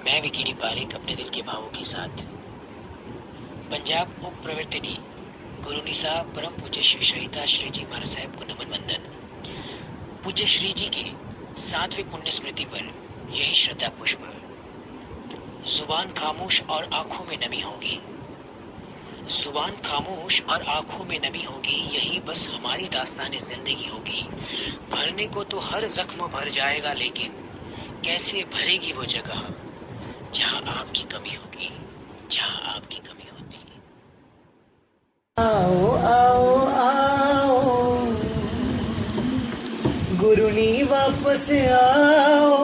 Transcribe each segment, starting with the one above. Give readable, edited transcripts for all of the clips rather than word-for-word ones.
मैं विकीडी पारिक अपने दिल के भावों के साथ। पंजाब उप प्रवर्तनी गुरु निसा परम पूज्य श्री सरिता श्री जी महाराज साहब को नमन वंदन। पूज्य श्री जी के 7वें पुण्य स्मृति पर यही श्रद्धा पुष्प। जुबान खामोश और आंखों में नमी होगी, जुबान खामोश और आंखों में नमी होगी, यही बस हमारी दास्तान जिंदगी होगी। भरने को तो हर जख्म भर जाएगा, लेकिन कैसे भरेगी वो जगह जहां आपकी कमी होगी, जहां आपकी कमी होती। आओ आओ आओ गुरुनी वापस आओ,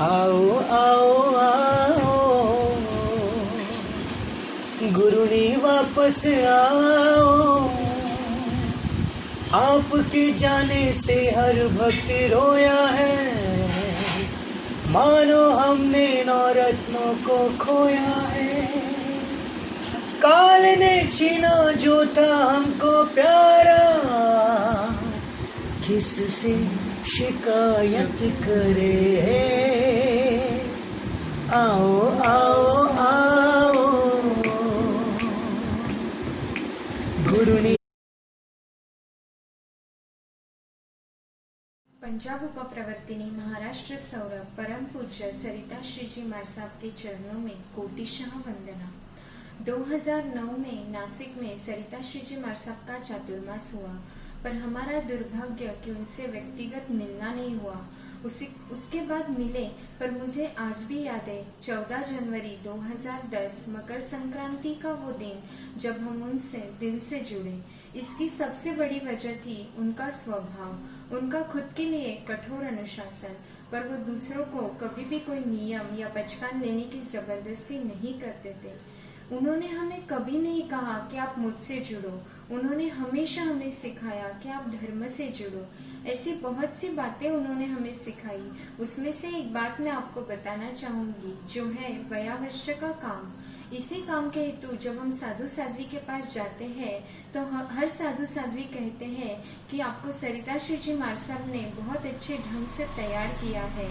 आओ आओ आओ गुरुनी वापस आओ। आपके जाने से हर भक्त रोया है, मानो हमने नौ रत्नों को खोया है। काल ने छीना जो था हमको प्यारा, किससे शिकायत करे। आओ आओ आओ गुरुनी। पंजाब उपप्रवर्तिनी महाराष्ट्र सौरभ परम पूज्य सरिता श्रीजी महाराज साहब के चरणों में कोटिशः वंदना। 2009 में नासिक में सरिता श्रीजी महाराज साहब का चातुर्मास हुआ, पर हमारा दुर्भाग्य कि उनसे व्यक्तिगत मिलना नहीं हुआ। उसके बाद मिले, पर मुझे आज भी याद है 14 जनवरी 2010 मकर संक्रांति का वो दिन जब हम उनसे दिल से जुड़े। इसकी सबसे बड़ी वजह थी उनका स्वभाव, उनका खुद के लिए कठोर अनुशासन, पर वो दूसरों को कभी भी कोई नियम या पहचान लेने की जबरदस्ती नहीं करते थे। उन्होंने हमें कभी नहीं कहा कि आप मुझसे जुड़ो, उन्होंने हमेशा हमें सिखाया कि आप धर्म से जुड़ो। ऐसी बहुत सी बातें उन्होंने हमें सिखाई। उसमें से एक बात मैं आपको बताना चाहूँगी, जो है वयावश्य का काम। इसी काम के हेतु जब हम साधु साध्वी के पास जाते हैं तो हर साधु साध्वी कहते हैं कि आपको सरिता श्रीजी महाराज साहब ने बहुत अच्छे ढंग से तैयार किया है।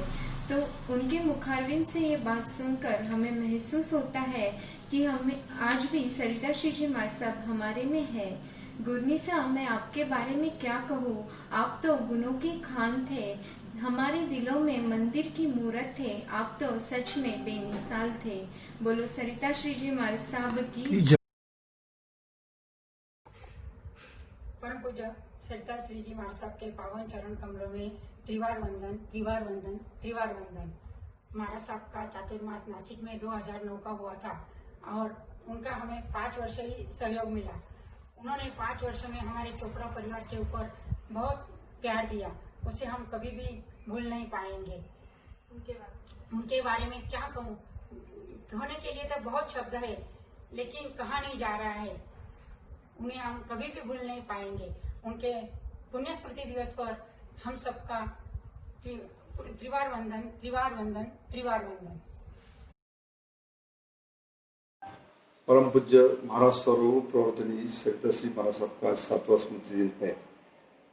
तो उनके मुखारविंद से ये बात सुनकर हमें महसूस होता है कि हमें आज भी सरिता श्रीजी महाराज साहब हमारे में है। गुरनिसा, मैं आपके बारे में क्या कहूँ, आप तो गुणों की खान थे, हमारे दिलों में मंदिर की मूरत थे, आप तो सच में बेमिसाल थे। बोलो सरिता श्रीजी महाराज साहब की। परम पूज्य सरिता श्रीजी महाराज साहब के पावन चरण कमलों में त्रिवार वंदन, त्रिवार वंदन, त्रिवार वंदन। महाराज साहब का चातुर्मास नासिक में 2009 का हुआ था और उनका हमें 5 वर्ष ही सहयोग मिला। उन्होंने 5 वर्ष में हमारे चोपड़ा परिवार के ऊपर बहुत प्यार दिया, उसे हम कभी भी भूल नहीं पाएंगे। उनके बारे में क्या कहूँ, कहने के लिए तो बहुत शब्द है, लेकिन कहा नहीं जा रहा है। उन्हें हम कभी भी भूल नहीं पाएंगे। उनके पुण्य स्मृति दिवस पर हम सबका त्रिवार वंदन, त्रिवार वंदन, त्रिवार वंदन। परम पूज्य महाराज स्वरूप प्रवर्तनी सरिता श्री महाराज साहब का 7वां स्मृति दिन है।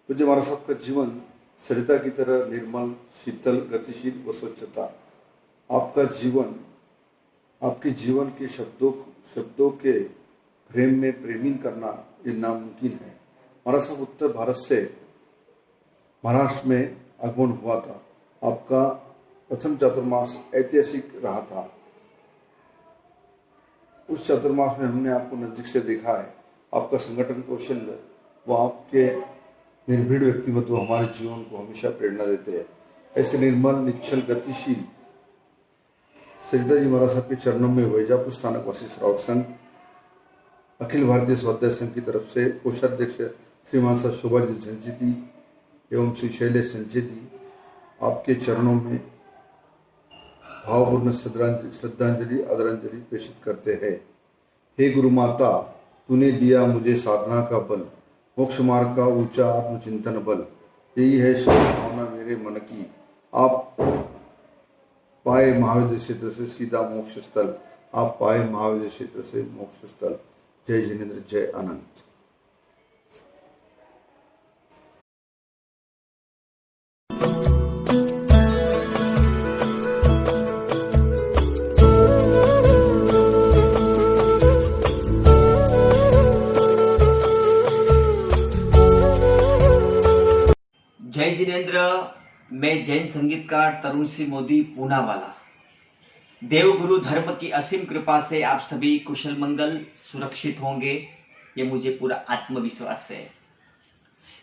पूज्य महाराज साहब का जीवन सरिता की तरह निर्मल, शीतल, गतिशील व स्वच्छता। आपका जीवन, आपके जीवन के शब्दों के प्रेम में प्रेमीन करना ये नामुमकिन है। महाराज साहब उत्तर भारत से महाराष्ट्र में आगमन हुआ था। आपका प्रथम चातुर्मास ऐतिहासिक रहा था। उस चातुर्मास में हमने आपको नजदीक से देखा है। आपका संगठन कौशल्य व आपके निर्भीड़ व्यक्तिमत्व हमारे जीवन को हमेशा प्रेरणा देते हैं। ऐसे निर्मल, निश्चल, गतिशील सरिता जी महाराज साहब के चरणों में वैजापुर स्थानक वासी श्रावक संघ, अखिल भारतीय स्वाध्याय संघ की तरफ से कोषाध्यक्ष श्रीमान सा शोभाजी संचेती एवं श्री शैलेश संचेती आपके चरणों में भावपूर्ण श्रद्धांजलि, आदरांजलि प्रेषित करते हैं। हे गुरु माता, तूने दिया मुझे साधना का बल, मोक्ष मार्ग का ऊंचा आत्मचिंतन बल। यही है शुभ भावना मेरे मन की, आप पाए महाविद्य क्षेत्र से सीधा मोक्ष स्थल, आप पाए महाविद्य क्षेत्र से मोक्ष स्थल। जय जिनेन्द्र, जय अनंत। जय जिनेन्द्र। मैं जैन संगीतकार तरुण सिंह मोदी पूना वाला। देवगुरु धर्म की असीम कृपा से आप सभी कुशल मंगल सुरक्षित होंगे, ये मुझे पूरा आत्मविश्वास है।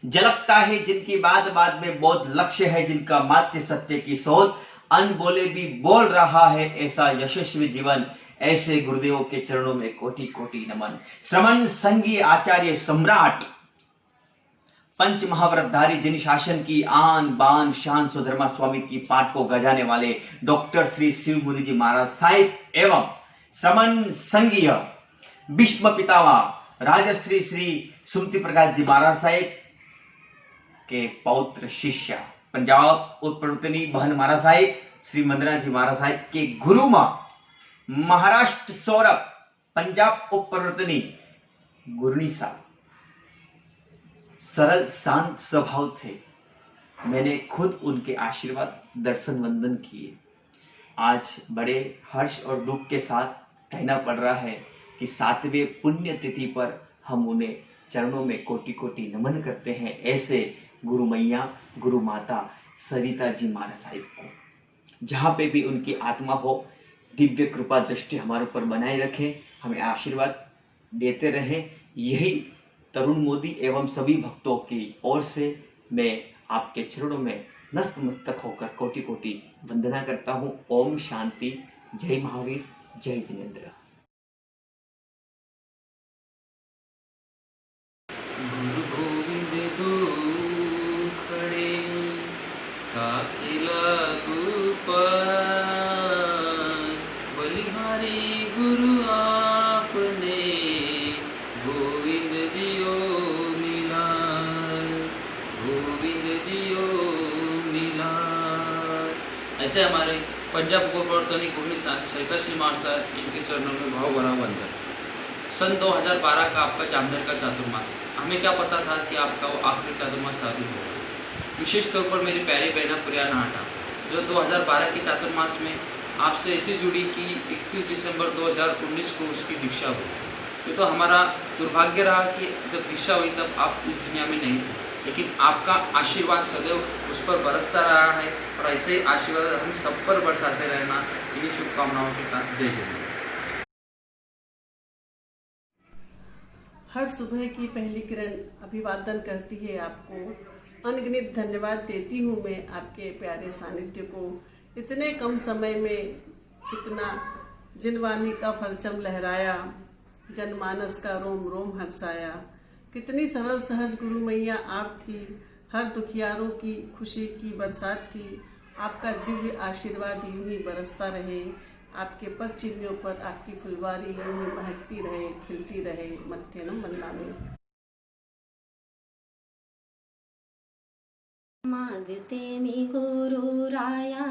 झलकता है जिनकी बात बात में बहुत लक्ष्य है, जिनका मात्र सत्य की सोच अनबोले भी बोल रहा है, ऐसा यशस्वी जीवन, ऐसे गुरुदेवों के चरणों में कोटि कोटि नमन। श्रमण संघीय आचार्य सम्राट पंच महाव्रतधारी जिन शासन की आन बान शान सुधर्मा स्वामी की पाठ को गजाने वाले डॉक्टर श्री शिव मुनि जी महाराज साहिब एवं श्रमण संघीय भीष्म पितामह राजश्री श्री सुमति प्रकाश जी महाराज साहिब के पौत्र शिष्य पंजाब उप प्रवर्तनी बहन महाराज साहिब श्री मंदना जी महाराज साहिब के गुरु मां महाराष्ट्र सौरभ पंजाब उप प्रवर्तनी गुरनी साहब सरल शांत स्वभाव थे। मैंने खुद उनके आशीर्वाद दर्शन वंदन किए। आज बड़े हर्ष और दुख के साथ कहना पड़ रहा है कि 7वें पुण्य तिथि पर हम उन्हें चरणों में कोटि कोटि नमन करते हैं। ऐसे गुरु मैया गुरु माता सरिता जी महाराज साहिब को जहाँ पे भी उनकी आत्मा हो, दिव्य कृपा दृष्टि हमारे ऊपर बनाए रखें, हमें आशीर्वाद देते रहें। यही तरुण मोदी एवं सभी भक्तों की ओर से मैं आपके चरणों में नतमस्तक होकर कोटि कोटि वंदना करता हूँ। ओम शांति। जय महावीर, जय जिनेन्द्र। गुरु गोविंद दो खड़े काफिला गुपार, बलिहारी गुरु आपने गोविंद दियो मिलार, गोविंद दियो मिलार। ऐसे हमारे पंजाब उप प्रवर्तनी गुरनी सरिता श्री महाराज इनके चरणों में भाव भरा वंदन। सन 2012 का आपका जामनगर का चातुर्मास, हमें क्या पता था कि आपका वो आखिरी चातुर्मास साबित होगा। विशेष तौर पर मेरी प्यारी बहना प्रिया नाटा जो 2012 के चातुर्मास में आपसे ऐसी जुड़ी कि 21 दिसंबर 2019 को उसकी दीक्षा हुई। ये तो हमारा दुर्भाग्य रहा कि जब दीक्षा हुई तब आप इस दुनिया में नहीं थे, लेकिन आपका आशीर्वाद सदैव उस पर बरसता रहा है और ऐसे ही आशीर्वाद हम सब पर बरसाते रहना, इन्हीं शुभकामनाओं के साथ जय जय। हर सुबह की पहली किरण अभिवादन करती है आपको। अनगिनत धन्यवाद देती हूँ मैं आपके प्यारे सानिध्य को। इतने कम समय में कितना जिनवानी का परचम लहराया, जनमानस का रोम रोम हर्षाया। कितनी सरल सहज गुरु मैया आप थी, हर दुखियारों की खुशी की बरसात थी। आपका दिव्य आशीर्वाद यूं ही बरसता रहे, आपके पद चिन्हों पर आपकी फुलवारी यूं ही महकती रहे, खिलती रहे। मत्थेनम वंदनामि। मागते मी गुरु राया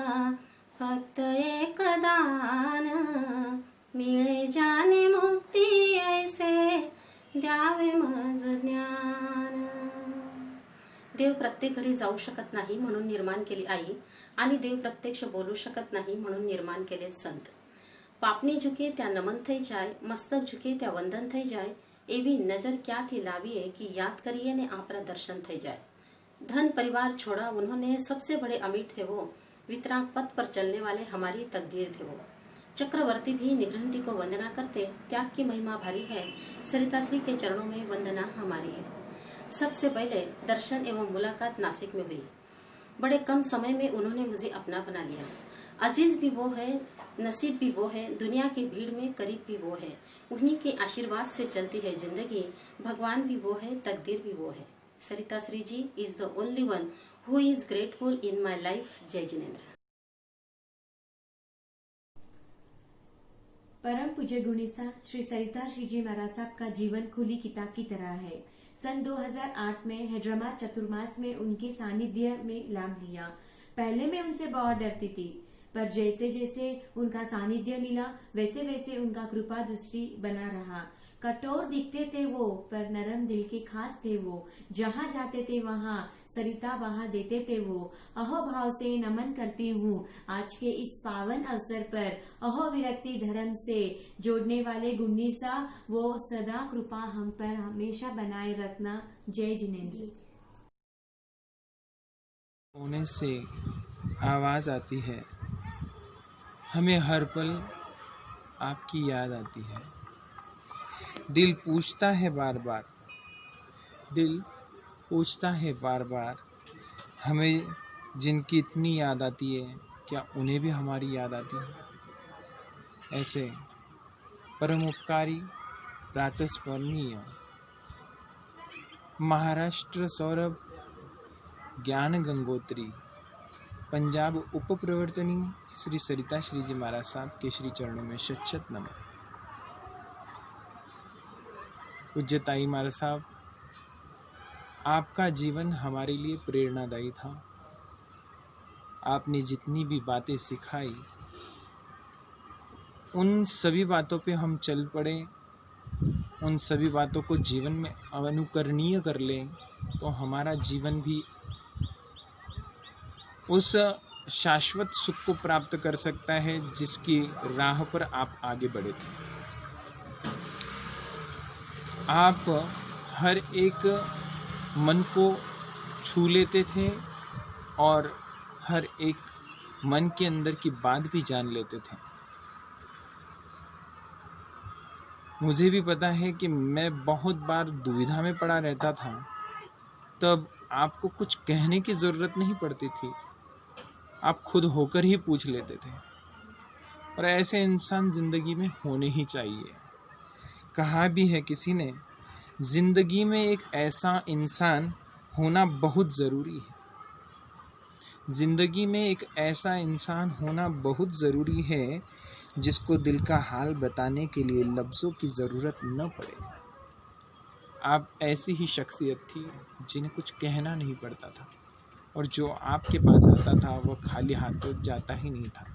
फक्त एक दान, मिळे जाने मुक्ती ऐसे द्यावे मज ज्ञान। देव प्रत्येक घरी जाऊ शकत नाही म्हणून निर्माण केली आई, आणि देव प्रत्यक्ष बोलू शकत नहीं म्हणून निर्माण केले संत। पापनी झुके त्या नमन थई जाय, मस्तक झुके त्या वंदन थई जाय। एवी नजर क्या थी लाविए कि याद करिए ने आपरा दर्शन थई जाए। धन परिवार छोड़ा उन्होंने, सबसे बड़े अमीर थे वो, वितराग पथ पर चलने वाले हमारी तकदीर थे वो। चक्रवर्ती भी निगृहंती को वंदना करते, त्याग की महिमा भारी है, सरिता श्री के चरणों में वंदना हमारी है। सबसे पहले दर्शन एवं मुलाकात नासिक में हुई। बड़े कम समय में उन्होंने मुझे अपना बना लिया। अजीज भी वो है, नसीब भी वो है, दुनिया की भीड़ में करीब भी वो है। उन्हीं के आशीर्वाद से चलती है जिंदगी, भगवान भी वो है, तकदीर भी वो है। Sarita Shri ji is the only one who is grateful in my life. जय जिनेन्द्र। परम पूज्य गुणीसा श्री सरिता श्री जी महाराज साहब का जीवन खुली किताब की तरह है। सन 2008 में हैदराबाद चतुर्मास में उनके सानिध्य में लाभ लिया। पहले मैं उनसे बहुत डरती थी, पर जैसे जैसे उनका सानिध्य मिला वैसे वैसे उनका कृपा दृष्टि बना रहा। कठोर दिखते थे वो, पर नरम दिल के खास थे वो। जहाँ जाते थे वहाँ सरिता बहा देते थे वो। अहो भाव से नमन करती हूँ आज के इस पावन अवसर पर। अहो विरक्ति धर्म से जोड़ने वाले गुंडीसा, वो सदा कृपा हम पर हमेशा बनाए रखना। जय जिनेन्द्र। होने से आवाज़ आती है, हमें हर पल आपकी याद आती है। दिल पूछता है बार बार, हमें जिनकी इतनी याद आती है, क्या उन्हें भी हमारी याद आती है? ऐसे परम उपकारी, प्रातस्मरणीय महाराष्ट्र सौरभ ज्ञान गंगोत्री पंजाब उप प्रवर्तनी श्री सरिता श्री जी महाराज साहब के श्री चरणों में शत नमन। पूज्य ताई महाराज साहब, आपका जीवन हमारे लिए प्रेरणादायी था। आपने जितनी भी बातें सिखाई, उन सभी बातों पे हम चल पड़े, उन सभी बातों को जीवन में अनुकरणीय कर लें, तो हमारा जीवन भी उस शाश्वत सुख को प्राप्त कर सकता है जिसकी राह पर आप आगे बढ़े थे। आप हर एक मन को छू लेते थे और हर एक मन के अंदर की बात भी जान लेते थे। मुझे भी पता है कि मैं बहुत बार दुविधा में पड़ा रहता था, तब आपको कुछ कहने की ज़रूरत नहीं पड़ती थी, आप खुद होकर ही पूछ लेते थे। और ऐसे इंसान ज़िंदगी में होने ही चाहिए। कहा भी है किसी ने, ज़िंदगी में एक ऐसा इंसान होना बहुत ज़रूरी है। ज़िंदगी में एक ऐसा इंसान होना बहुत ज़रूरी है जिसको दिल का हाल बताने के लिए लफ्ज़ों की ज़रूरत न पड़े। आप ऐसी ही शख्सियत थी जिन्हें कुछ कहना नहीं पड़ता था, और जो आपके पास आता था वह खाली हाथों जाता ही नहीं था।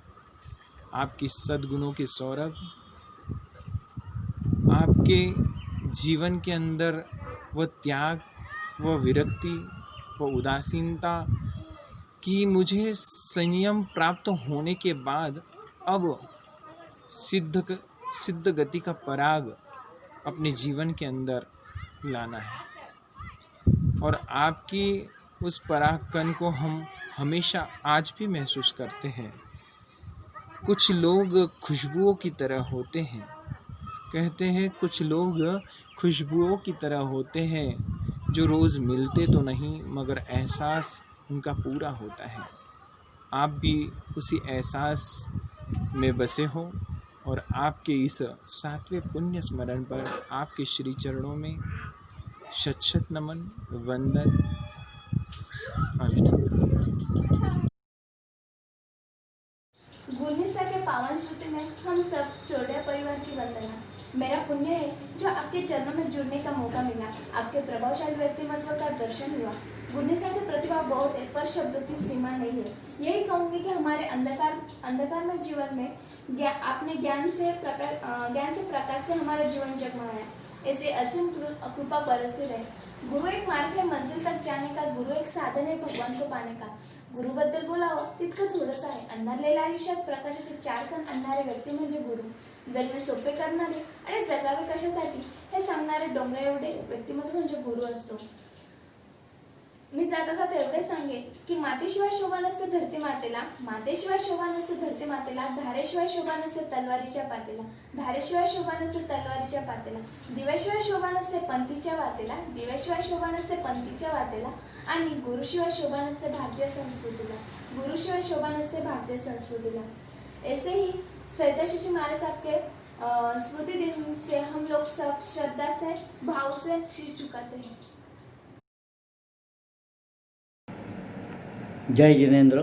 आपकी सद्गुणों के सौरभ, आपके जीवन के अंदर वह त्याग, वह विरक्ति, वह उदासीनता कि मुझे संयम प्राप्त होने के बाद अब सिद्ध गति का पराग अपने जीवन के अंदर लाना है। और आपकी उस पराग कण को हम हमेशा आज भी महसूस करते हैं। कुछ लोग खुशबुओं की तरह होते हैं, कहते हैं कुछ लोग खुशबुओं की तरह होते हैं जो रोज़ मिलते तो नहीं मगर एहसास उनका पूरा होता है। आप भी उसी एहसास में बसे हो, और आपके इस 7वें पुण्य स्मरण पर आपके श्री चरणों में शत नमन, वंदन, गुरनिसा के पावन श्रुति में हम सब चोड़िया परिवार की वंदना। मेरा पुण्य है जो आपके चरणों में जुड़ने का मौका मिला, आपके प्रभावशाली व्यक्तित्व का दर्शन हुआ। गुरनिसा की प्रतिभा बहुत है, पर शब्दों की सीमा नहीं है। यही कहूँगी कि हमारे अंधकार में जीवन में आपने ज्ञान से प्रकाश से हमारा जीवन जगमगाया। ऐसे असीम कृपा बरसती रहे। गुरु एक मार्ग है मंजिल तक जाने का, गुरु एक साधन है भगवान को पाने का। गुरुबद्दल बोलावं तितकं थोडंच आहे। अंधारलेल्या आयुष्यात प्रकाशाचे 4 कण आणणारे व्यक्ती म्हणजे गुरु. जगणे सोपे करणारे आणि जगावे कशासाठी हे सांगणारे डोंगरा एवढे व्यक्तिमत्व म्हणजे गुरु असतो. मी जाता जाता एवढे सांगेन की मातेशिवाय शोभा नसते धरती मातेला, मातेशिवाय शोभा नसते धरती मातेला, धारेशिवाय शोभा नसते तलवारीच्या पातेला, धारेशिवाय शोभा नसते तलवारीच्या पातेला, दिव्याशिवाय शोभा नसते पंथीच्या वातेला, दिव्याशिवाय शोभा नसते पंथीच्या वातेला, आणि गुरुशिवाय शोभा नसते भारतीय संस्कृतीला, गुरुशिवाय शोभा नसते भारतीय संस्कृतीला. ऐसे ही सरिता महाराज साहब के स्मृति दिन से हम लोग सब श्रद्धा से भाव से शीश झुकाते हैं. जय जिनेन्द्र।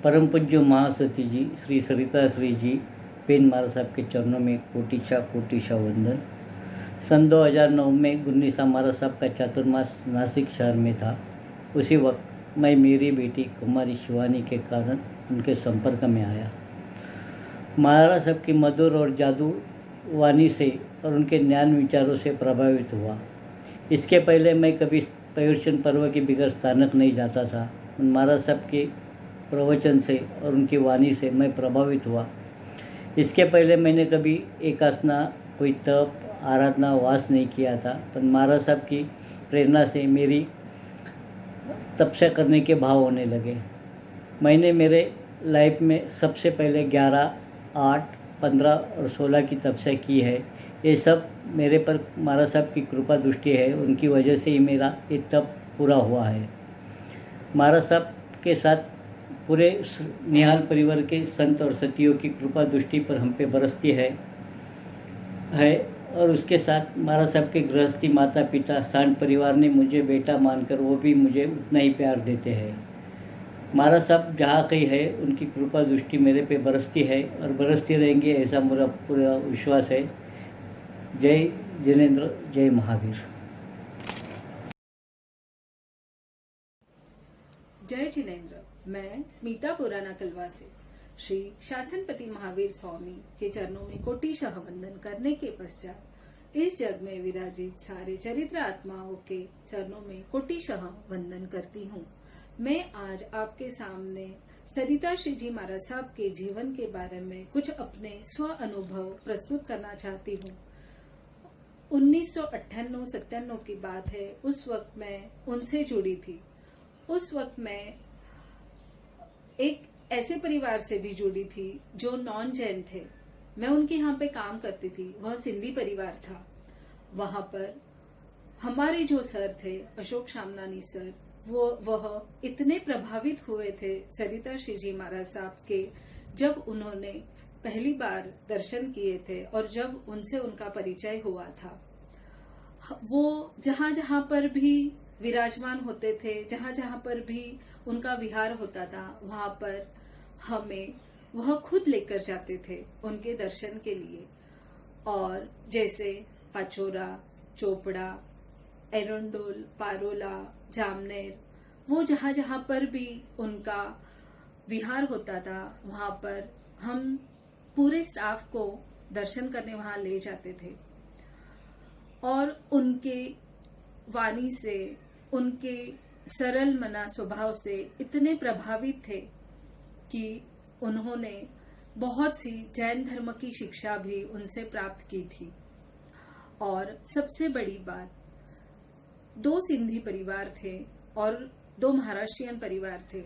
परम पूज्य महासती जी श्री सरिता श्री जी पेन महाराज साहब के चरणों में कोटिशा वंदन। सन 2009 में गुरनिसा महाराज साहब का चातुर्मास नासिक शहर में था। उसी वक्त मैं मेरी बेटी कुमारी शिवानी के कारण उनके संपर्क में आया। महाराज साहब की मधुर और जादू वाणी से और उनके ज्ञान विचारों से प्रभावित हुआ। इसके पहले मैं कभी पर्युषण पर्व के बिगड़ स्थानक नहीं जाता था। महाराज साहब के प्रवचन से और उनकी वाणी से मैं प्रभावित हुआ। इसके पहले मैंने कभी एकासना, कोई तप, आराधना, वास नहीं किया था, पर महाराज साहब की प्रेरणा से मेरी तपस्या करने के भाव होने लगे। मैंने मेरे लाइफ में सबसे पहले 11, 8, 15 और 16 की तपस्या की है। ये सब मेरे पर महाराज साहब की कृपा दृष्टि है, उनकी वजह से ही मेरा ये तप पूरा हुआ है। महाराज साहब के साथ पूरे निहाल परिवार के संत और सतियों की कृपा दृष्टि पर हम पे बरसती है और उसके साथ महाराज साहब के गृहस्थी माता पिता सांड परिवार ने मुझे बेटा मानकर वो भी मुझे उतना ही प्यार देते हैं। महाराज साहब जहाँ कहीं है उनकी कृपा दृष्टि मेरे पे बरसती है और बरसती रहेंगी, ऐसा मेरा पूरा विश्वास है। जय जिनेंद्र, जय महावीर। जय जिनेंद्र। मैं स्मिता पुराना कलवा से श्री शासनपति महावीर स्वामी के चरणों में कोटिशः वंदन करने के पश्चात इस जग में विराजित सारे चरित्र आत्माओं के चरणों में कोटिशः वंदन करती हूँ। मैं आज आपके सामने सरिता श्री जी महाराज साहब के जीवन के बारे में कुछ अपने स्व अनुभव प्रस्तुत करना चाहती हूँ। 1998-97 की बात है, उस वक्त मैं उनसे जुड़ी थी। उस वक्त मैं एक ऐसे परिवार से भी जुड़ी थी जो नॉन जैन थे। मैं उनके यहाँ पे काम करती थी, वह सिंधी परिवार था। वहां पर हमारे जो सर थे अशोक शामनानी सर, वह इतने प्रभावित हुए थे सरिता श्री जी महाराज साहब के जब उन्होंने पहली बार दर्शन किए थे और जब उनसे उनका परिचय हुआ था। वो जहाँ जहाँ पर भी विराजमान होते थे, जहाँ जहाँ पर भी उनका विहार होता था, वहां पर हमें वह खुद लेकर जाते थे उनके दर्शन के लिए। और जैसे पाचोरा, चोपड़ा, एरंडोल, पारोला, जामनेर, वो जहाँ जहाँ पर भी उनका विहार होता था वहां पर हम पूरे स्टाफ को दर्शन करने वहां ले जाते थे। और उनके वाणी से, उनके सरल मना स्वभाव से इतने प्रभावित थे कि उन्होंने बहुत सी जैन धर्म की शिक्षा भी उनसे प्राप्त की थी। और सबसे बड़ी बात, 2 सिंधी परिवार थे और 2 महाराष्ट्रियन परिवार थे।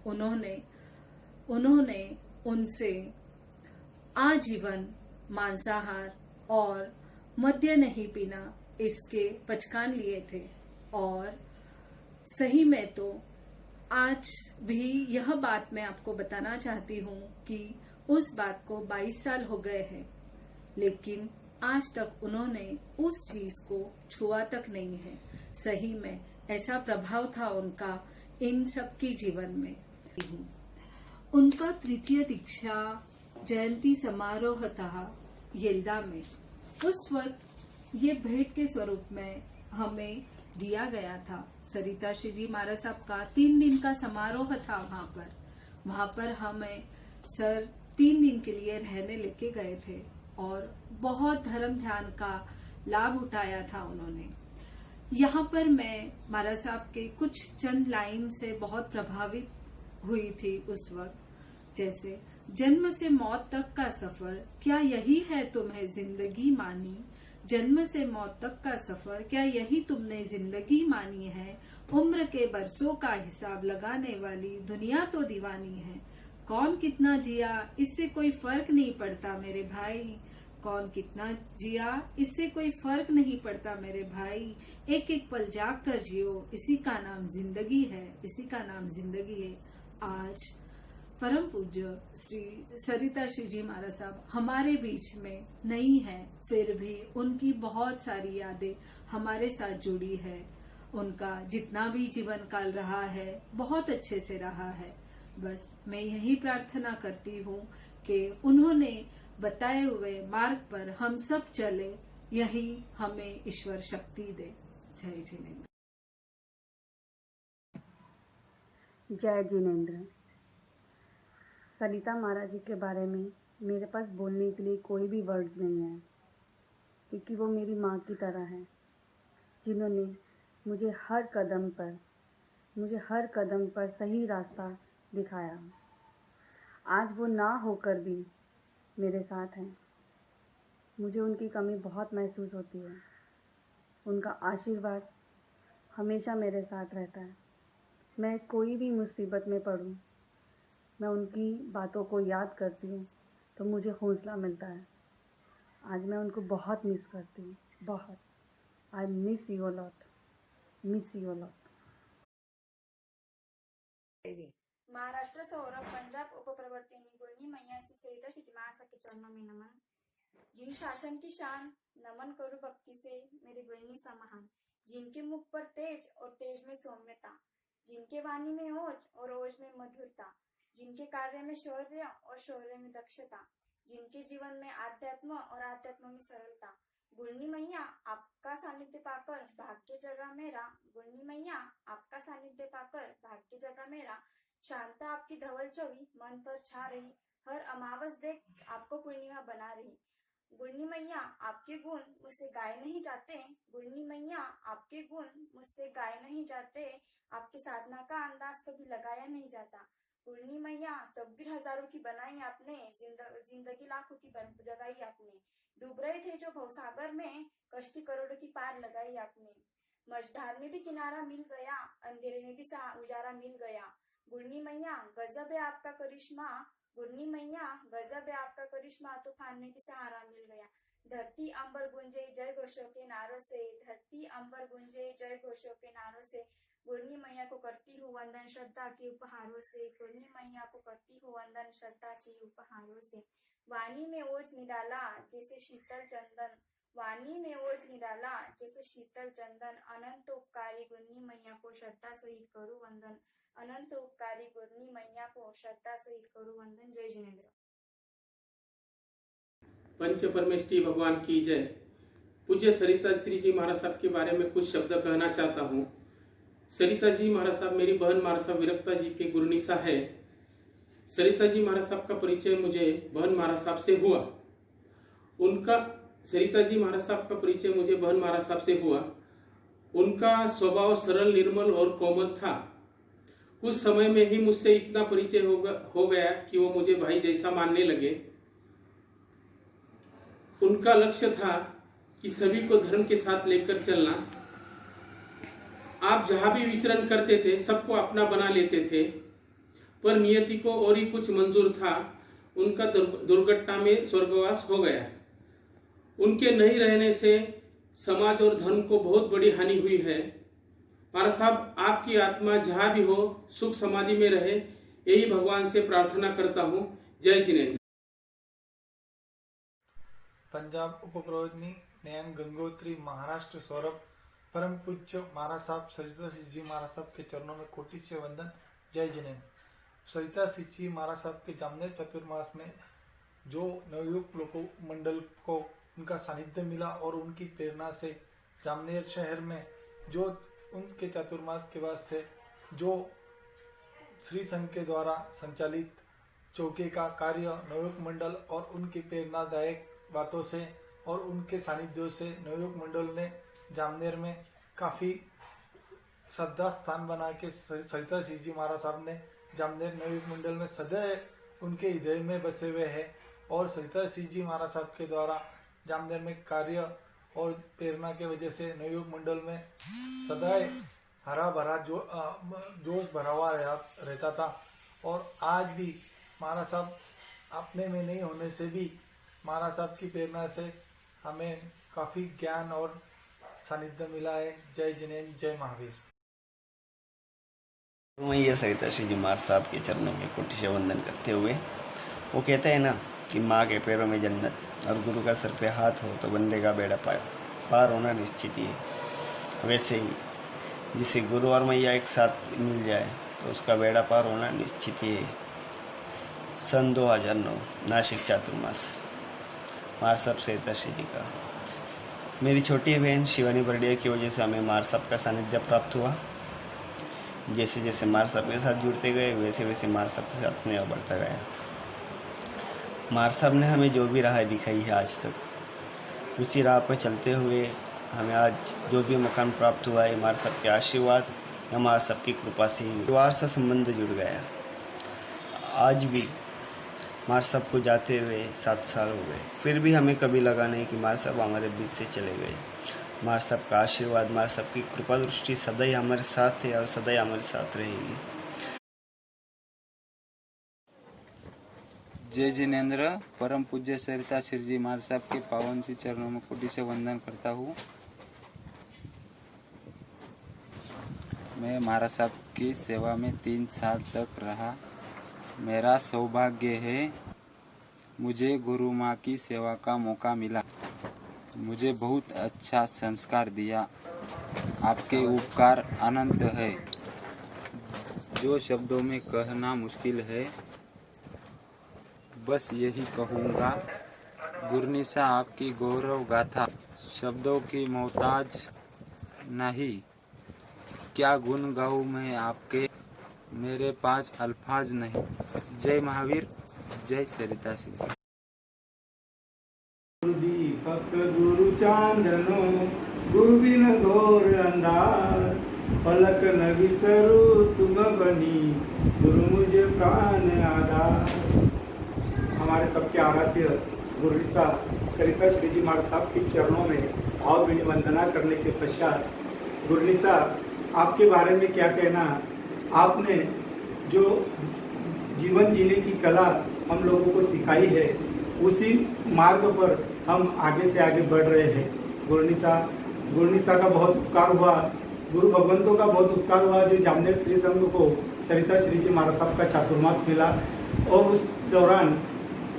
उन्होंने उनसे आजीवन मांसाहार और मद्य नहीं पीना इसके पचकान लिए थे। और सही में तो आज भी यह बात मैं आपको बताना चाहती हूँ कि उस बात को 22 साल हो गए हैं, लेकिन आज तक उन्होंने उस चीज को छुआ तक नहीं है। सही में ऐसा प्रभाव था उनका इन सबकी जीवन में। उनका तृतीय दीक्षा जयंती समारोह था येल्दा में। उस वक्त ये भेंट के स्वरूप में हमें दिया गया था। सरिता श्री जी महाराज साहब का 3 दिन का समारोह था वहां पर हमें सर 3 दिन के लिए रहने लेके गए थे और बहुत धर्म ध्यान का लाभ उठाया था उन्होंने। यहाँ पर मैं महाराज साहब के कुछ चंद लाइन से बहुत प्रभावित हुई थी उस वक्त। जैसे, जन्म से मौत तक का सफर, क्या यही है तुम्हें जिंदगी मानी? जन्म से मौत तक का सफर, क्या यही तुमने जिंदगी मानी है? उम्र के बरसों का हिसाब लगाने वाली दुनिया तो दीवानी है। कौन कितना जिया इससे कोई फर्क नहीं पड़ता मेरे भाई। कौन कितना जिया इससे कोई फर्क नहीं पड़ता मेरे भाई। एक एक पल जाग कर जियो, इसी का नाम जिंदगी है, इसी का नाम जिंदगी है। आज परम पूज्य श्री सरिता श्री जी महाराज साहब हमारे बीच में नहीं है, फिर भी उनकी बहुत सारी यादें हमारे साथ जुड़ी है। उनका जितना भी जीवन काल रहा है बहुत अच्छे से रहा है। बस मैं यही प्रार्थना करती हूँ कि उन्होंने बताए हुए मार्ग पर हम सब चले, यही हमें ईश्वर शक्ति दे। जय जिनेंद्र। जय जिनेंद्र। सरिता महाराज जी के बारे में मेरे पास बोलने के लिए कोई भी वर्ड्स नहीं है, क्योंकि वो मेरी माँ की तरह है, जिन्होंने मुझे हर कदम पर सही रास्ता दिखाया। आज वो ना होकर भी मेरे साथ हैं। मुझे उनकी कमी बहुत महसूस होती है। उनका आशीर्वाद हमेशा मेरे साथ रहता है। मैं कोई भी मुसीबत में पड़ूं, मैं उनकी बातों को याद करती हूँ तो मुझे हौसला मिलता है। आज मैं उनको बहुत मिस करती हूँ, बहुत। I miss you lot, miss you lot. Maharashtra Saurabh Punjab उपप्रवर्तनी गुरनी मैया श्री सरिता श्री महाराज के चरणों में नमन। जिन शासन की शान नमन करूं भक्ति से मेरी गुरनी सा महान। जिनके मुख पर तेज और तेज में सौम्यता, जिनके वाणी में ओज और ओज में मधुरता, जिनके कार्य में शौर्य और शौर्य में दक्षता, जिनके जीवन में आध्यात्म और आध्यात्म में सरलता। गुरनी मैया आपका सानिध्य पाकर भाग्य जगा मेरा। गुरनी मैया आपका सानिध्य पाकर भाग्य जगा मेरा। शांता आपकी धवल छवि मन पर छा रही, हर अमावस देख आपको पूर्णिमा बना रही। गुरनी मैया आपके गुण मुझसे गाए नहीं जाते। गुरनी मैया आपके गुण मुझसे गाए नहीं जाते। आपकी साधना का अंदाज कभी लगाया नहीं जाता। गुरनी मैया तकदीर हजारों की बनाई आपने, जिंदगी लाखों की जगाई आपने। डूब रहे थे जो भवसागर में, कश्ती करोड़ों की पार लगाई आपने। मझधार में भी किनारा मिल गया, अंधेरे में भी उजारा मिल गया। गुरनी मैया गजब है आपका करिश्मा। गुरनी मैया गजब है आपका करिश्मा, तूफान में भी सहारा मिल गया। धरती अंबर गुंजे जय घोषों के नारों से, धरती अंबर गुंजे जय घोषों के नारों से। गुरनी मैया को करती हूँ वंदन श्रद्धा के उपहारों से। गुरनी मैया को करती हूँ वंदन श्रद्धा के उपहारों से। वाणी में ओज निराला जैसे शीतल चंदन, वाणी में ओज निराला जैसे शीतल चंदन। अनंत उपकारी गुरनी मैया को श्रद्धा सहित करूँ वंदन। अनंत उपकारी गुरनी मैया को श्रद्धा सहित करूँ वंदन। जय जिनेन्द्र। पंच परमेष्ठी भगवान की जय। पूज्य सरिता श्री जी महाराज साहब के बारे में कुछ शब्द कहना चाहता हूँ। सरिता जी महाराज साहब मेरी बहन महाराज साहब विरक्ता जी के गुरुनिसा है। सरिता जी महाराज साहब का परिचय मुझे बहन महाराज साहब से हुआ। सरिता जी महाराज साहब का परिचय मुझे बहन महाराज साहब से हुआ। उनका स्वभाव सरल, निर्मल और कोमल था। कुछ समय में ही मुझसे इतना परिचय हो गया कि वो मुझे भाई जैसा मानने लगे। उनका लक्ष्य था कि सभी को धर्म के साथ लेकर चलना। आप जहां भी विचरण करते थे सबको अपना बना लेते थे, पर नियति को और ही कुछ मंजूर था। उनका दुर्घटना में स्वर्गवास हो गया। उनके नहीं रहने से समाज और धर्म को बहुत बड़ी हानि हुई है। महाराज साहब आपकी आत्मा जहां भी हो सुख समाधि में रहे, यही भगवान से प्रार्थना करता हूँ। जय जिनेन्द्र। पंजाब उपप्रवर्तनी नयन गंगोत्री महाराष्ट्र सौरभ परम पूज्य महाराज साहब सरिता श्री जी महाराज साहब के चरणों में कोटि से वंदन। जय जिनेन्द्र। सरिता श्री जी महाराज साहब के जामनेर चतुर्मास में जो नवयुग लोको मंडल को उनका सानिध्य मिला और उनकी प्रेरणा से जामनेर शहर में जो उनके चतुर्मास के बाद से जो श्री संघ के द्वारा संचालित चौके का कार्य नवयुग मंडल और उनकी प्रेरणादायक बातों से और उनके सानिध्यों से नवयुग मंडल ने जामनेर में काफ़ी श्रद्धा स्थान बना के सरिता श्री जी महाराज साहब ने जामनेर नवयुग मंडल में सदैव उनके हृदय में बसे हुए हैं। और सरिता श्री जी महाराज साहब के द्वारा जामनेर में कार्य और प्रेरणा के वजह से नवयुग मंडल में सदैव हरा भरा जोश भरा हुआ रहता था। और आज भी महाराज साहब अपने में नहीं होने से भी महाराज साहब की प्रेरणा से हमें काफ़ी ज्ञान और सानिध्य मिला है। जय जिनेन्द्र, जय महावीर। मैया सरिता श्री जी महाराज साहब के चरणों में कोटि से वंदन करते हुए वो कहते हैं ना कि माँ के पैरों में जन्नत और गुरु का सर पे हाथ हो तो बंदे का बेड़ा पार होना निश्चित ही है। वैसे ही जिसे गुरु और मैया एक साथ मिल जाए तो उसका बेड़ा पार होना निश्चित ही है। सन 2009 नासिक चातुर्मास महाराज साहब सरिता श्री जी का मेरी छोटी बहन शिवानी बर्डिया की वजह से हमें महाराज साहब का सानिध्य प्राप्त हुआ। जैसे जैसे महाराज साहब के साथ जुड़ते गए वैसे वैसे महाराज साहब के साथ स्नेह बढ़ता गया। महाराज साहब ने हमें जो भी राह दिखाई है आज तक उसी राह पर चलते हुए हमें आज जो भी मकान प्राप्त हुआ है महाराज साहब के आशीर्वाद या महाराज साहब की कृपा से ही परिवार से संबंध जुड़ गया। आज भी महाराज साहब को जाते हुए 7 साल हो गए, फिर भी हमें कभी लगा नहीं कि महाराज साहब हमारे बीच से चले गए। हमारे सबका आशीर्वाद, हमारे सबकी कृपा दृष्टि सदैव हमारे साथ है और सदैव हमारे साथ रहेगी। जय जिनेन्द्र। परम पूज्य सरिता श्री जी महाराज साहब के पावन सी चरणों में कोटि से वंदन करता हूँ। मैं महाराज साहब की सेवा में 3 साल तक रहा। मेरा सौभाग्य है, मुझे गुरु माँ की सेवा का मौका मिला। मुझे बहुत अच्छा संस्कार दिया। आपके उपकार अनंत है, जो शब्दों में कहना मुश्किल है। बस यही कहूँगा, गुरनिसा आपकी गौरव गाथा शब्दों की मोहताज नहीं। क्या गुण गाऊँ मैं आपके, मेरे पास अल्फाज नहीं। जय महावीर, जय सरिता श्री। दीपक गुरु चांदनो, गुरु बिन घोर अंधार। पलक न विसरू तुम बनी, गुरु मुझे प्राण आधार। हमारे सबके आराध्य गुरुनिसा सरिता श्री जी महाराज साहब के चरणों में भावभीनी वंदना करने के पश्चात, गुरुनिसा आपके बारे में क्या कहना। आपने जो जीवन जीने की कला हम लोगों को सिखाई है, उसी मार्ग पर हम आगे से आगे बढ़ रहे हैं। गुरुनिसा का बहुत उपकार हुआ, गुरु भगवंतों का बहुत उपकार हुआ, जो जामनेर श्री संघ को सरिता श्री जी महाराज साहब का चातुर्मास मिला। और उस दौरान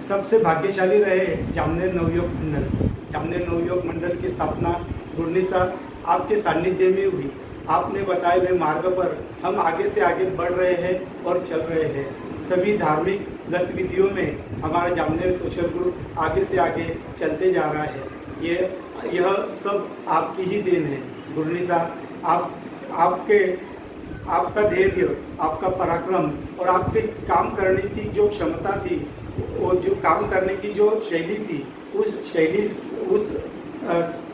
सबसे भाग्यशाली रहे जामनेर नवयोग मंडल। जामनेर नवयोग मंडल की स्थापना गुरुनिसा आपके सानिध्य में हुई। आपने बताए हुए मार्ग पर हम आगे से आगे बढ़ रहे हैं और चल रहे हैं। सभी धार्मिक गतिविधियों में हमारा जामनेर सोशल ग्रुप आगे से आगे चलते जा रहा है। यह सब आपकी ही देन है गुरुनिसा। आपका धैर्य, आपका पराक्रम और आपके काम करने की जो क्षमता थी, और जो काम करने की जो शैली थी, उस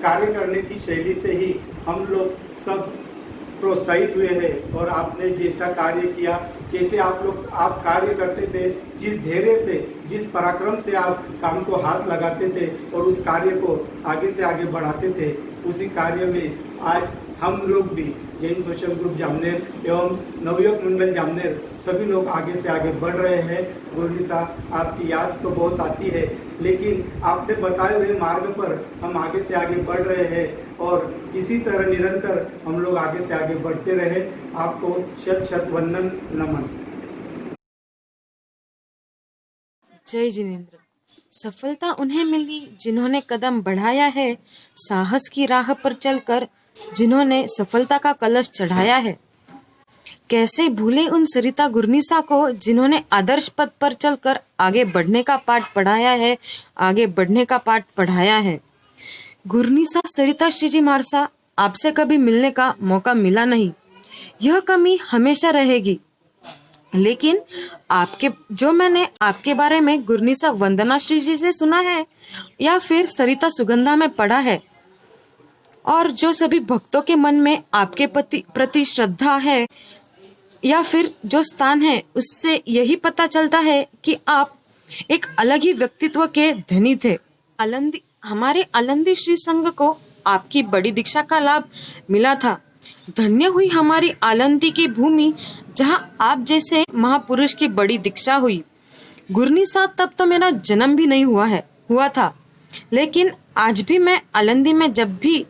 कार्य करने की शैली से ही हम लोग सब प्रोत्साहित हुए हैं। और आपने जैसा कार्य किया, जैसे आप कार्य करते थे, जिस धैर्य से, जिस पराक्रम से आप काम को हाथ लगाते थे और उस कार्य को आगे से आगे बढ़ाते थे, उसी कार्य में आज हम लोग भी जैन सोशल ग्रुप जामनेर एवं नवयोग मंडल जामनेर सभी लोग आगे से आगे बढ़ रहे हैं। गुरुनिसा आपकी याद तो बहुत आती है, लेकिन आपने बताए हुए मार्ग पर हम आगे से आगे बढ़ रहे हैं और इसी तरह निरंतर हम लोग आगे से आगे बढ़ते रहे। आपको शत शत वंदन, नमन। जय जिनेन्द्र। सफलता उन्हें मिली जिन्होंने कदम बढ़ाया है, साहस की राह पर चलकर जिन्होंने सफलता का कलश चढ़ाया है। कैसे भूले उन सरिता गुरनिसा को जिन्होंने आदर्श पथ पर चलकर आगे बढ़ने का पाठ पढ़ाया है, आगे बढ़ने का पाठ पढ़ाया है। गुरनिसा सरिता श्रीजी मारसा, आपसे कभी मिलने का मौका मिला नहीं, यह कमी हमेशा रहेगी। लेकिन मैंने आपके बारे में गुरनिसा वंदना श्री जी से सुना है या फिर सरिता सुगंधा में पढ़ा है, और जो सभी भक्तों के मन में आपके प्रति श्रद्धा है या फिर जो स्थान है, उससे यही पता चलता है कि आप एक अलग ही व्यक्तित्व के धनी थे। हमारे आलंदी श्री संघ को आपकी बड़ी दीक्षा का लाभ मिला था। धन्य हुई हमारी आलंदी की भूमि, जहां आप जैसे महापुरुष की बड़ी दीक्षा हुई। गुरनिसा तब तो मेरा जन्म भी नहीं हुआ था, लेकिन आज भी मैं आलंदी में जब भी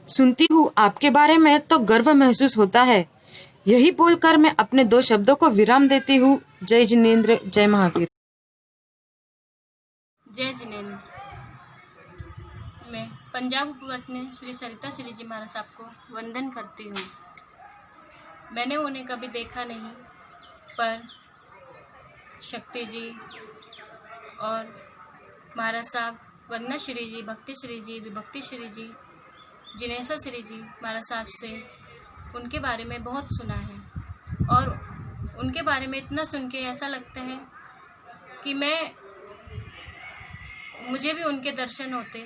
सुनती हूँ आपके बारे में तो गर्व महसूस होता है। यही बोलकर मैं अपने 2 शब्दों को विराम देती हूँ। जय जिनेन्द्र, जय महावीर। जय जिनेन्द्र। मैं पंजाब उपवर्तनी श्री सरिता श्री जी महाराज साहब को वंदन करती हूँ। मैंने उन्हें कभी देखा नहीं, पर शक्ति जी और महाराज साहब, वंदना श्री जी, भक्ति श्री जी, विभक्ति श्री जी, जिनेश्वर श्री जी महाराज साहब से उनके बारे में बहुत सुना है। और उनके बारे में इतना सुन के ऐसा लगता है कि मुझे भी उनके दर्शन होते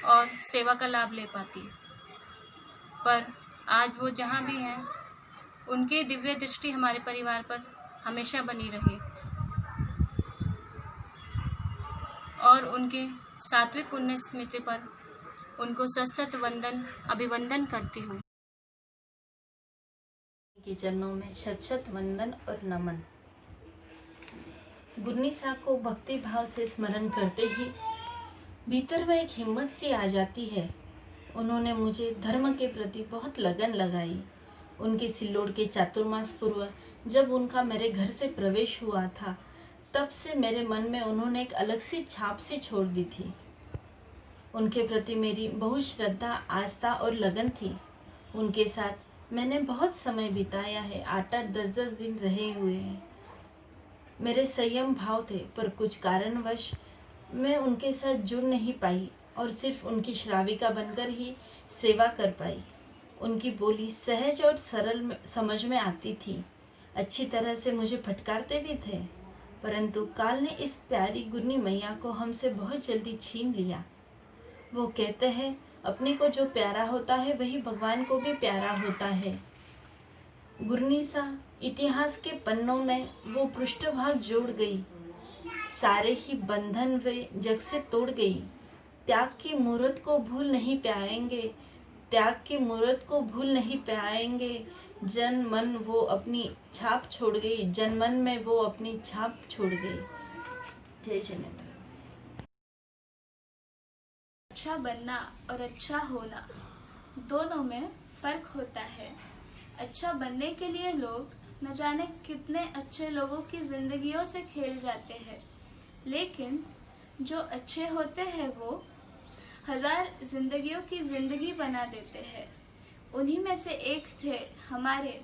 और सेवा का लाभ ले पाती। पर आज वो जहाँ भी हैं, उनकी दिव्य दृष्टि हमारे परिवार पर हमेशा बनी रहे और उनके 7वें पुण्य स्मृति पर उनको सत वंदन अभिवंदन करती हूँ। के चरणों में शत शत वंदन और नमन। गुरनी साहब को भक्ति भाव से स्मरण करते ही भीतर में एक हिम्मत सी आ जाती है। उन्होंने मुझे धर्म के प्रति बहुत लगन लगाई। उनके सिल्लोड के चातुर्मास पूर्व जब उनका मेरे घर से प्रवेश हुआ था, तब से मेरे मन में उन्होंने एक अलग सी छाप सी छोड़ दी थी। उनके प्रति मेरी बहुत श्रद्धा, आस्था और लगन थी। उनके साथ मैंने बहुत समय बिताया है, 8-8, 10-10 दिन रहे हुए हैं। मेरे संयम भाव थे, पर कुछ कारणवश मैं उनके साथ जुड़ नहीं पाई और सिर्फ उनकी श्राविका बनकर ही सेवा कर पाई। उनकी बोली सहज और सरल समझ में आती थी, अच्छी तरह से मुझे फटकारते भी थे, परंतु काल ने इस प्यारी गुरनी मैया को हमसे बहुत जल्दी छीन लिया। वो कहते हैं अपने को जो प्यारा होता है वही भगवान को भी प्यारा होता है। गुरनी सा इतिहास के पन्नों में वो पृष्ठभाग जोड़ गई, सारे ही बंधन वे जग से तोड़ गई। त्याग की मूर्त को भूल नहीं पाएंगे, त्याग की मूर्त को भूल नहीं पाएंगे। जन मन वो अपनी छाप छोड़ गई, जन मन में वो अपनी छाप छोड़ गई। जय जिनेंद्र। अच्छा बनना और अच्छा होना दोनों में फर्क होता है। अच्छा बनने के लिए लोग न जाने कितने अच्छे लोगों की जिंदगियों से खेल जाते हैं, लेकिन जो अच्छे होते हैं वो 1000 जिंदगियों की जिंदगी बना देते हैं। उन्हीं में से एक थे हमारे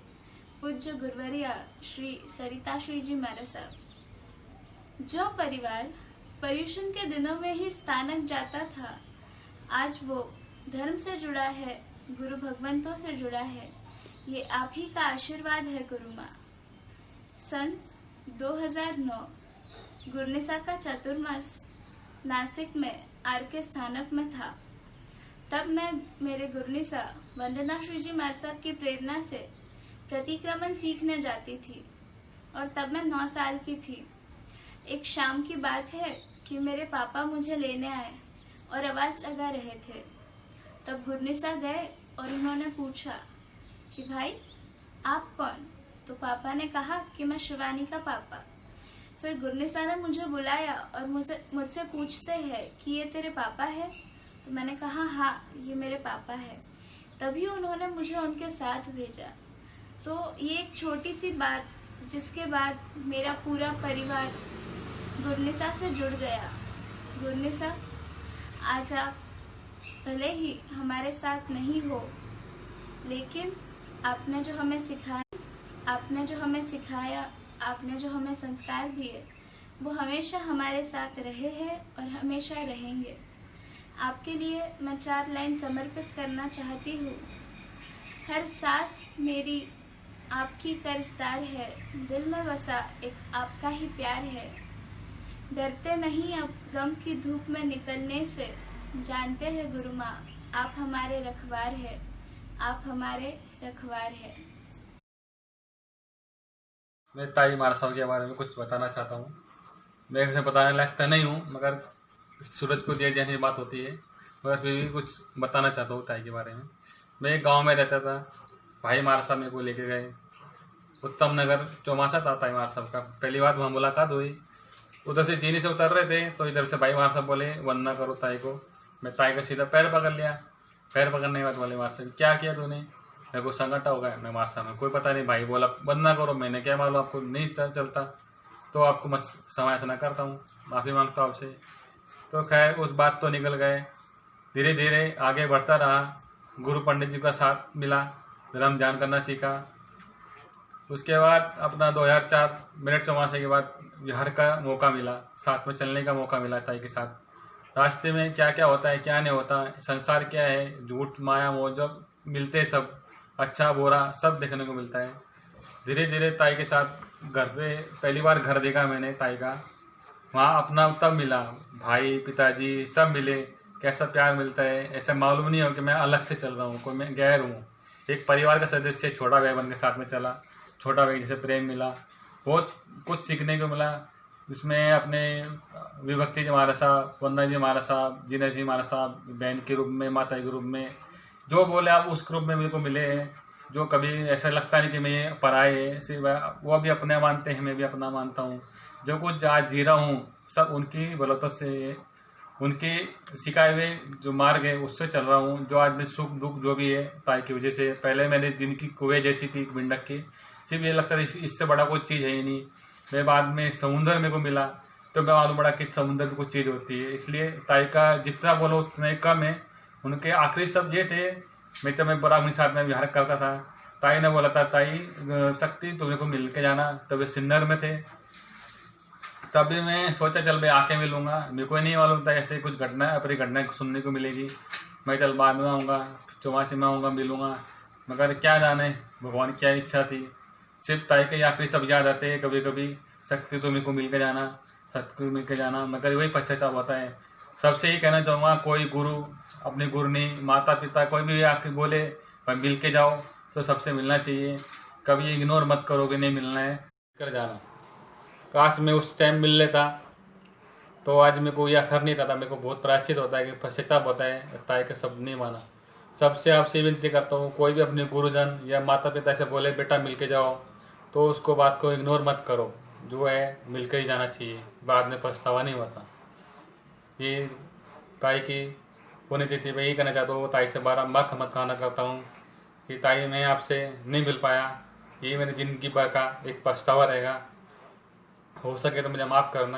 पूज्य गुरुवरिया श्री सरिता श्री जी महाराज साहब। जो परिवार पर्यूषण के दिनों में ही स्थानक जाता था, आज वो धर्म से जुड़ा है, गुरु भगवंतों से जुड़ा है। ये आप ही का आशीर्वाद है गुरु माँ। सन 2009 गुरनिसा का चतुर्मास नासिक में आर के स्थानक में था। तब मैं मेरे गुरनिसा वंदना श्री जी महाराज साहब की प्रेरणा से प्रतिक्रमण सीखने जाती थी और तब मैं 9 साल की थी। एक शाम की बात है कि मेरे पापा मुझे लेने आए और आवाज लगा रहे थे। तब गुरनिसा गए और उन्होंने पूछा कि भाई आप कौन? तो पापा ने कहा कि मैं शिवानी का पापा। फिर गुरनिसा ने मुझे बुलाया और मुझसे पूछते हैं कि ये तेरे पापा है? तो मैंने कहा हाँ, ये मेरे पापा है। तभी उन्होंने मुझे उनके साथ भेजा। तो ये एक छोटी सी बात, जिसके बाद मेरा पूरा परिवार गुरनिसा से जुड़ गया। गुरनिसा, आज आप भले ही हमारे साथ नहीं हो, लेकिन आपने जो हमें सिखाया, आपने जो हमें संस्कार दिए, वो हमेशा हमारे साथ रहे हैं और हमेशा रहेंगे। आपके लिए मैं 4 लाइन समर्पित करना चाहती हूँ। हर सांस मेरी आपकी कर्जदार है, दिल में बसा एक आपका ही प्यार है। डरते नहीं अब गम की धूप में निकलने से, जानते हैं गुरु माँ आप हमारे रखवार है, आप हमारे रखवार है। मैं ताई महाराज साहब के बारे में कुछ बताना चाहता हूँ। मैं इसे बताने लायक तो नहीं हूँ, मगर सूरज को दिए जाने की बात होती है, मगर फिर भी कुछ बताना चाहता हूँ ताई के बारे में। मैं एक गाँव में रहता था, भाई महाराज साहब मेरे को लेके गए उत्तम नगर, चौमासा था ताई महाराज साहब का। पहली बार वहाँ मुलाकात हुई, उधर से जीने से उतर रहे थे तो इधर से भाई महाराज साहब बोले वंदना करो ताई को। मैं ताई का सीधा पैर पकड़ लिया। पैर पकड़ने के बाद बोले महाराज साहब क्या किया तूने? मेरे को संकट हो गया। मैं महाराज साहब में कोई पता नहीं। भाई बोला वंदना करो। मैंने क्या मालूम आपको नहीं चलता, तो आपको मैं समायाचना करता हूँ, माफ़ी मांगता हूँ आपसे। तो खैर उस बात तो निकल गए। धीरे धीरे आगे बढ़ता रहा, गुरु पंडित जी का साथ मिला, धर्म ध्यान करना सीखा। उसके बाद अपना 2004 मेरठ चौमासे के बाद बिहार का मौका मिला, साथ में चलने का मौका मिला ताई के साथ। रास्ते में क्या क्या होता है, क्या नहीं होता, संसार क्या है, झूठ माया मोह जब मिलते सब, अच्छा बुरा सब देखने को मिलता है। धीरे धीरे ताई के साथ घर पे पहली बार घर देखा मैंने ताई का। वहाँ अपना तब मिला, भाई पिताजी सब मिले, कैसा प्यार मिलता है। ऐसा मालूम नहीं हो कि मैं अलग से चल रहा हूँ, कोई मैं गैर हूँ। एक परिवार का सदस्य छोटा भाई बन के साथ में चला, छोटा भाई जैसे प्रेम मिला, बहुत कुछ सीखने को मिला। इसमें अपने विभक्ति जी महाराज साहब, वंदना जी महाराज साहब, जीना जी महाराज साहब, बहन के रूप में, माता के रूप में जो बोले आप उस रूप में मेरे को मिले हैं। जो कभी ऐसा लगता नहीं कि मैं पराए है, सिर्फ वो भी अपने मानते हैं, मैं भी अपना मानता हूँ। जो कुछ आज जी रहा हूँ सब उनकी बलौत से, उनके सिखाए हुए जो मार्ग है उससे चल रहा हूँ। जो आज में सुख दुख जो भी है ताई की वजह से, पहले मैंने जिनकी कुएं जैसी थी बिंडक की, सिर्फ ये लगता था इससे बड़ा कोई चीज़ है ही नहीं। मैं बाद में समुंदर मेरे को मिला तो मैं मालूम पड़ा कि समुंदर में कुछ चीज़ होती है। इसलिए ताई का जितना बोलो उतना ही कम है। उनके आखिरी शब्द ये थे, मैं बड़ा अपने साथ में विहार करता था। ताई ने बोला था, ताई शक्ति तुम्हें को मिल के जाना। तब वे सिन्नर में थे। तभी मैं सोचा चल मैं आके मिलूंगा। मेरे को नहीं मालूम था ऐसे कुछ घटना अपनी घटना सुनने को मिलेगी। मैं चल बाद में आऊँगा, चौमासी में आऊँगा, मिलूँगा। मगर क्या जाने भगवान क्या इच्छा थी। सिर्फ ताई के आखिरी सब याद आते हैं कभी कभी, शक्ति तो मेरे को मिल के जाना, शक्ति को मिल के जाना। मगर वही पश्चाताप होता है। सबसे ही कहना चाहूँगा, कोई गुरु अपने गुरु नहीं, माता पिता कोई भी आके बोले पर मिल के जाओ तो सबसे मिलना चाहिए। कभी इग्नोर मत करो कि नहीं मिलना है, कर जाना। काश मैं उस टाइम मिल लेता तो आज मेरे को यह कर नहीं था। मेरे को बहुत प्रायश्चित होता है कि पश्चाताप होता है ताई का शब्द नहीं माना। सबसे आपसे विनती करता हूँ, कोई भी अपने गुरुजन या माता पिता से बोले बेटा मिल के जाओ तो उसको बात को इग्नोर मत करो। जो है मिल के ही जाना चाहिए, बाद में पछतावा नहीं होता। ये ताई की पुण्यतिथि में यही कहना चाहता हूँ। ताई से बारह मत खाना करता हूँ कि ताई मैं आपसे नहीं मिल पाया, ये मेरी ज़िंदगी भर का एक पछतावा रहेगा। हो सके तो मुझे माफ़ करना।